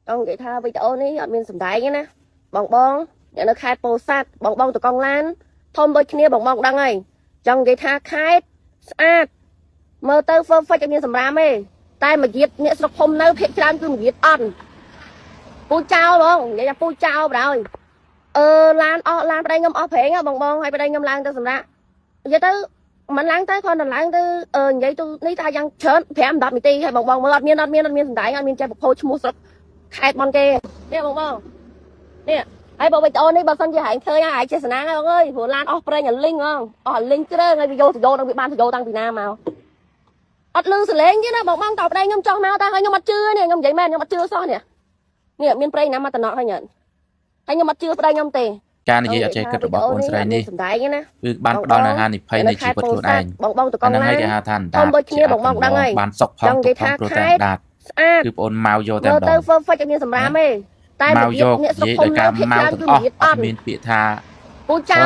ông vậy tha video này ở miền sầm đáy nhá bong bong để nó khai bồ sát bong bong từ con lan thôm đôi kia bong bong đang này trong vậy tha khai sát mơ tơ phơ phơ cho miền sầm ram ấy tai mà giết nghĩa sọc hôm nay phết tràn cứ giết ăn pu chao luôn vậy là pu chao rồi lan lan bên đây ngâm phế nha bong bong hay bên đây ngâm lan tơ sầm ra vậy tơ mình lang tới con là lang tới vậy tôi ní ta đang chớn phèm đọt mì ti hay bong bong mà đọt miên sầm đáy miên chơi bọc phô chmú sọc khai mon kê nè bong bong nè ai bảo bây giờ này bảo sân gì hãy chơi ai chơi sẵn ông ơi vừa lan off đây nhà linh không linh chứ đó ngay vô đang bị ban vô tăng Việt Nam màu ọt lư sờ lên chứ nó bong bong tàu đây ngâm cho mau ta hay ngâm mặt chưa nè ngâm vậy men ngâm mặt chưa so nè nè miên prey nằm mà tận nọ hay nhận hay ngâm mặt chưa đây ngâm tềการនិយាយអត់ចេះគិតរបស់អូនស្រីនេះគឺបានផ្ដល់អាហារនិភ័យនៃជីវិតខ្លួនឯងអានឹងឲ្យគេហៅថាអណ្ដាតបានសុខផងទុកផងព្រោះតែអណ្ដាតគឺបងអូនមកយកតែម្ដង ទៅហ្វឹកឲ្យមានសម្រាប់ទេតែមកយកនិយាយដោយការមកទាំងអស់អត់មានពាក្យថាពូចៅ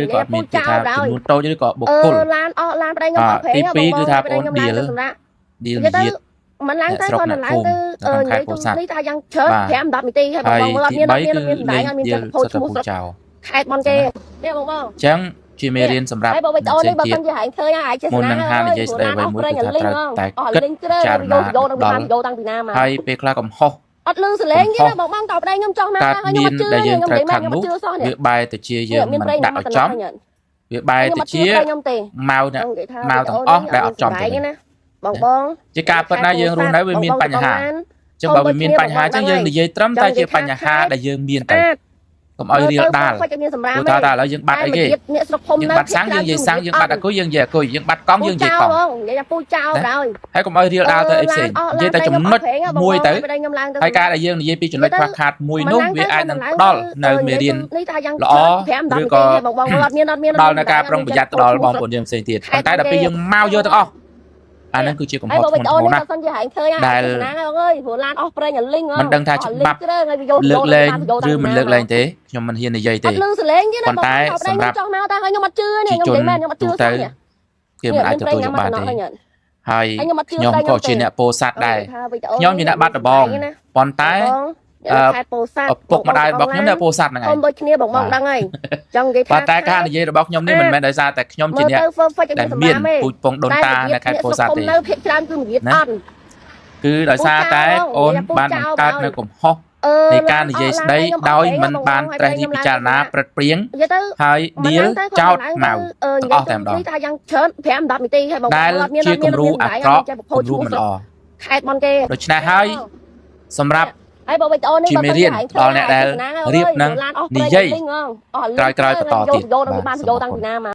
ឬក៏អត់មានពាក្យថាចំនួនតូចឬក៏បុគ្គលឡានប្រដៃងំអត់ព្រេងទី2គឺថាបងអូនឌីលយាទมันล้างទៅគាត់ล้างទៅនិយាយទៅនេះថាយ៉ាងច្រើន5 10នាទីហើយបងអត់មានសម្ដែងអត់មានចិត្តផូឈ្មោះស្រុកខេតមកគេនេះបងអញ្ចឹងជាមេរៀនសម្រាប់ហើយបងអូននេះបើសិនជាហែងឃើញហើយចេះស្នាមុននឹងហានិយាយស្ដីអ្វីមួយគឺថាត្រូវតែគិតចារណាដល់តាំងពីណាមកហើយពេលខ្លះកំហុសអត់លឺសលេងទេបងបងតបដៃខ្ញុំចោះមកហើយខ្ញុំអត់ជឿដែលយើងត្រូវខាងនោះវាបែរទៅជាយើងមិនដាក់ឲ្យចំវាបែរទៅជាមកទាំងអស់ដែលអត់ចំទេបងជាការពិតណាយើងរស់នៅវាមានបញ្ហាអញ្ចឹងបើវាមានបញ្ហាអញ្ចឹងយើងនិយាយត្រឹមតែជាបញ្ហាដែលយើងមានតែកុំឲ្យរៀលដាល់ព្រោះថាឥឡូវយើងបាត់អីគេយើងបាត់សាំងយើងនិយាយសាំងយើងបាត់អគុយយើងនិយាយអគុយយើងបាត់កង់យើងនិយាយកង់និយាយពូចៅហើយហើយកុំឲ្យរៀលដាល់ទៅអីផ្សេងនិយាយតែចំណុចមួយទៅហើយការដែលយើងនិយាយពីចំណុចខ្វះខាតមួយនោះវាអាចនឹងផ្ដល់នៅមេរៀនល្អឬក៏ដល់នៅការប្រុងប្រយ័ត្នទៅដល់បងប្អូនយើងផ្សេងទៀតប៉ុន្តែដល់ពេលយើងមកយកទាំងអស់អានឹងគឺជាកំហុសធ្ងន់ធ្ងរណាស់ដែលមិនដឹងថាច្បាប់លើកលែងឬមិនលើកលែងទេខ្ញុំមិនហ៊ាននិយាយទេប៉ុន្តែសម្រាប់ជាជនទូទៅគេមិនអាចទទួលយកបានទេហើយខ្ញុំក៏ជាអ្នកពោធិ៍សាត់ដែរខ្ញុំជាអ្នកបាត់ដំបងប៉ុន្តែឪពុកម្ដាយរបស់ខ្ញុំនៅពោធិ៍សាត់ហ្នឹងឯងដូចគ្នាបងដឹងហើយចង់និយាយថាប៉ុន្តែការនិយាយរបស់ខ្ញុំនេះមិនមែនដោយសារតែខ្ញុំជាអ្នកដែលមានពូជពងដូនតានៅខេត្តពោធិ៍សាត់ទេនៅភាគច្រើនគឺនិយាយអត់គឺដោយសារតែអូនបានបង្កើតនៅកំហុសនៃការនិយាយស្ដីដោយមិនបានត្រេះរិះពិចារណាព្រឹកព្រៀងហើយឌីលចោតមកទាំងអស់តែម្ដងនេះថាយ៉ាងច្រើន5 10នាទីហើយបងដែលជាគំរូអាក្រក់គំរូមិនល្អខេតបនគេដូច្នេះហើយសម្រាប់ហើយបងវីដេអូនេះជាមេរៀនដល់អ្នកដែលរៀបនឹងនិយាយក្រោយៗបន្តទៀតបានយោតាំងពីណាមក